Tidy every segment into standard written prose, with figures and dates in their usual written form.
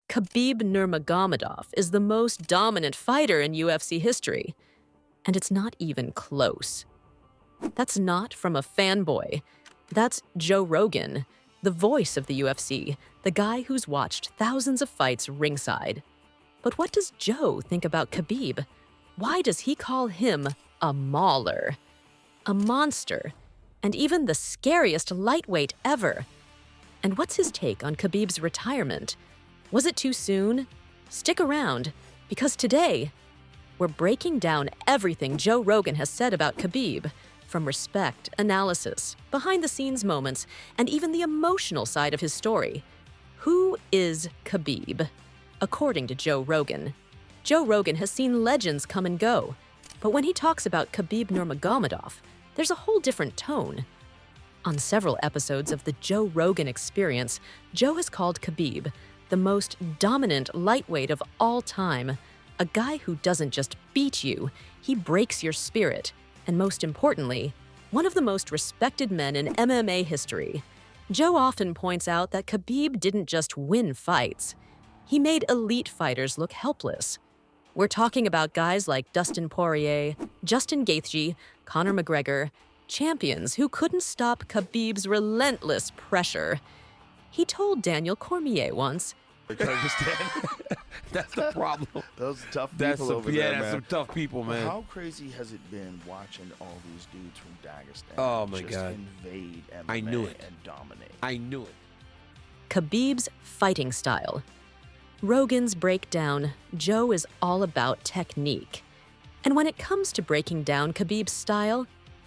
Khabib Nurmagomedov is the most dominant fighter in UFC history. And it's not even close. That's not from a fanboy. That's Joe Rogan, the voice of the UFC, the guy who's watched thousands of fights ringside. But what does Joe think about Khabib? Why does he call him a mauler? A monster, and even the scariest lightweight ever. And what's his take on Khabib's retirement? Was it too soon? Stick around, because today, we're breaking down everything Joe Rogan has said about Khabib, from respect, analysis, behind-the-scenes moments, and even the emotional side of his story. Who is Khabib? According to Joe Rogan, Joe Rogan has seen legends come and go, but when he talks about Khabib Nurmagomedov, there's a whole different tone. On several episodes of the Joe Rogan Experience, Joe has called Khabib the most dominant lightweight of all time, a guy who doesn't just beat you, he breaks your spirit, and most importantly, one of the most respected men in MMA history. Joe often points out that Khabib didn't just win fights, he made elite fighters look helpless. We're talking about guys like Dustin Poirier, Justin Gaethje, Conor McGregor, champions who couldn't stop Khabib's relentless pressure. He told Daniel Cormier once, I can understand. That's the problem. Those tough people over there, man. That's some tough people, man. How crazy has it been watching all these dudes from Dagestani Oh my God. invade MMA I knew it. and dominate? I knew it. Khabib's fighting style. Rogan's breakdown, Joe is all about technique. And when it comes to breaking down Khabib's style,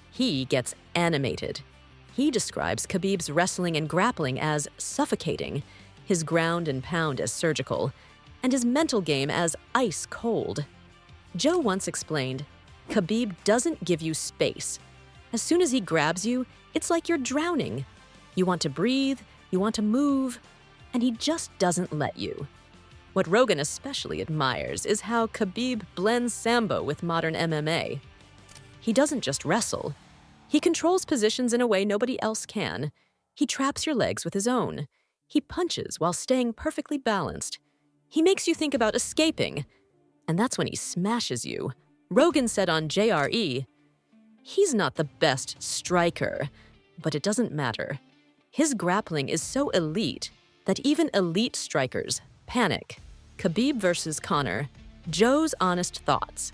he gets animated. He describes Khabib's wrestling and grappling as suffocating, his ground and pound as surgical, and his mental game as ice cold. Joe once explained, Khabib doesn't give you space. As soon as he grabs you, it's like you're drowning. You want to breathe, you want to move, and he just doesn't let you. What Rogan especially admires is how Khabib blends Sambo with modern MMA. He doesn't just wrestle. He controls positions in a way nobody else can. He traps your legs with his own. He punches while staying perfectly balanced. He makes you think about escaping. And that's when he smashes you. Rogan said on JRE, he's not the best striker, but it doesn't matter. His grappling is so elite that even elite strikers panic. Khabib versus Conor, Joe's honest thoughts.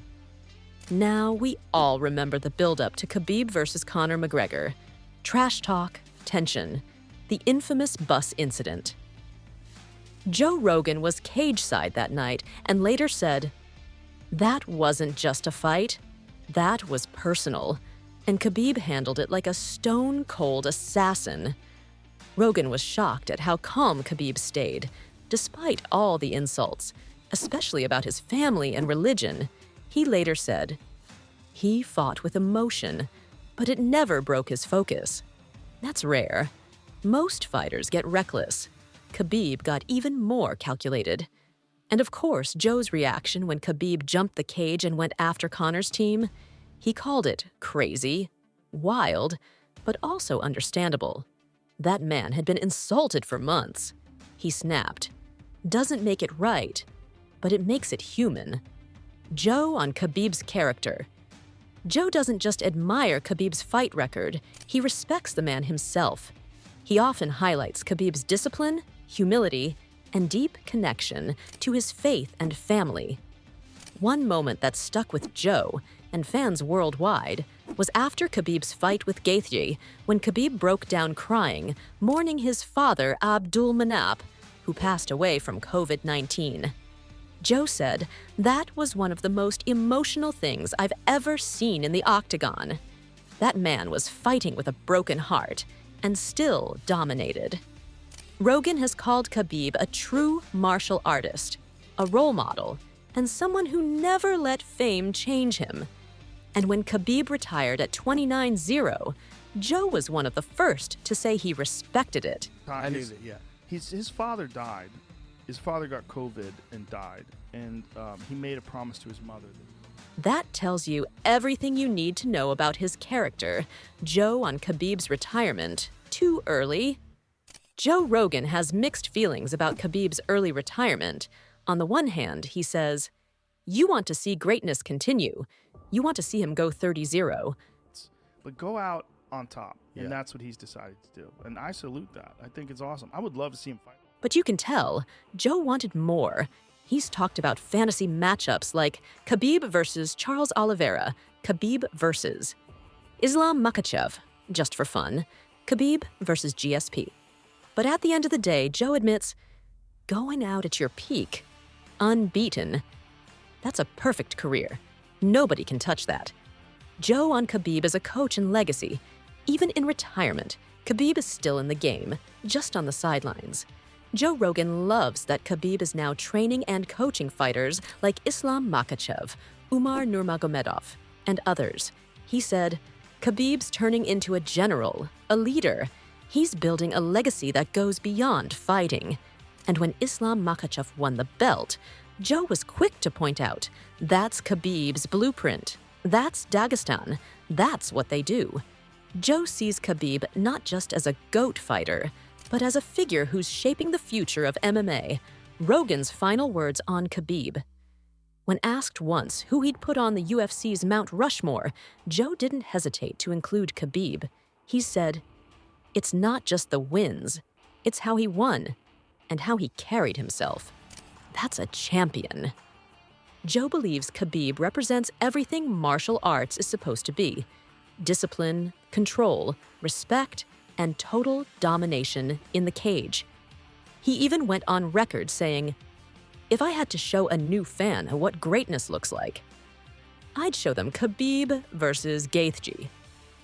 Now we all remember the build-up to Khabib versus Conor McGregor. Trash talk, tension, the infamous bus incident. Joe Rogan was cage-side that night and later said, that wasn't just a fight, that was personal, and Khabib handled it like a stone-cold assassin. Rogan was shocked at how calm Khabib stayed, despite all the insults, especially about his family and religion. He later said, he fought with emotion, but it never broke his focus. That's rare. Most fighters get reckless. Khabib got even more calculated. And of course, Joe's reaction when Khabib jumped the cage and went after Conor's team, he called it crazy, wild, but also understandable. That man had been insulted for months. He snapped. Doesn't make it right, but it makes it human. Joe on Khabib's character. Joe doesn't just admire Khabib's fight record, he respects the man himself. He often highlights Khabib's discipline, humility, and deep connection to his faith and family. One moment that stuck with Joe and fans worldwide was after Khabib's fight with Gaethje, when Khabib broke down crying, mourning his father Abdul Manap, who passed away from COVID-19. Joe said, that was one of the most emotional things I've ever seen in the octagon. That man was fighting with a broken heart and still dominated. Rogan has called Khabib a true martial artist, a role model, and someone who never let fame change him. And when Khabib retired at 29-0, Joe was one of the first to say he respected it. I knew that, yeah. His father died. His father got COVID and died, and he made a promise to his mother. That tells you everything you need to know about his character. Joe on Khabib's retirement. Too early? Joe Rogan has mixed feelings about Khabib's early retirement. On the one hand, he says, "You want to see greatness continue. You want to see him go 30-0. But go out on top, Yeah. and that's what he's decided to do. And I salute that. I think it's awesome. I would love to see him fight. But you can tell, Joe wanted more. He's talked about fantasy matchups like Khabib versus Charles Oliveira, Khabib versus Islam Makhachev, just for fun, Khabib versus GSP. But at the end of the day, Joe admits, going out at your peak, unbeaten, that's a perfect career. Nobody can touch that. Joe on Khabib is a coach and legacy. Even in retirement, Khabib is still in the game, just on the sidelines. Joe Rogan loves that Khabib is now training and coaching fighters like Islam Makhachev, Umar Nurmagomedov, and others. He said, Khabib's turning into a general, a leader. He's building a legacy that goes beyond fighting. And when Islam Makhachev won the belt, Joe was quick to point out, that's Khabib's blueprint. That's Dagestan. That's what they do. Joe sees Khabib not just as a GOAT fighter, but as a figure who's shaping the future of MMA. Rogan's final words on Khabib. When asked once who he'd put on the UFC's Mount Rushmore, Joe didn't hesitate to include Khabib. He said, "It's not just the wins, it's how he won and how he carried himself. That's a champion." Joe believes Khabib represents everything martial arts is supposed to be: discipline, control, respect, and total domination in the cage. He even went on record saying, "If I had to show a new fan what greatness looks like, I'd show them Khabib versus Gaethje.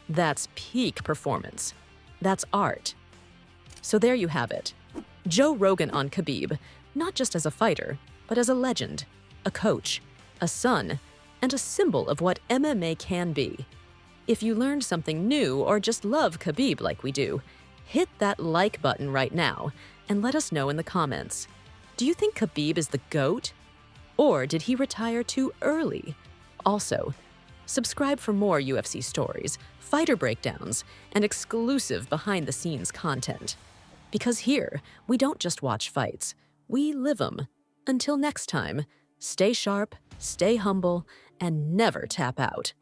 That's peak performance. That's art." So there you have it. Joe Rogan on Khabib, not just as a fighter, but as a legend, a coach, a son, and a symbol of what MMA can be. If you learned something new or just love Khabib like we do, hit that like button right now and let us know in the comments. Do you think Khabib is the GOAT? Or did he retire too early? Also, subscribe for more UFC stories, fighter breakdowns, and exclusive behind-the-scenes content. Because here, we don't just watch fights, we live them. Until next time, stay sharp, stay humble, and never tap out.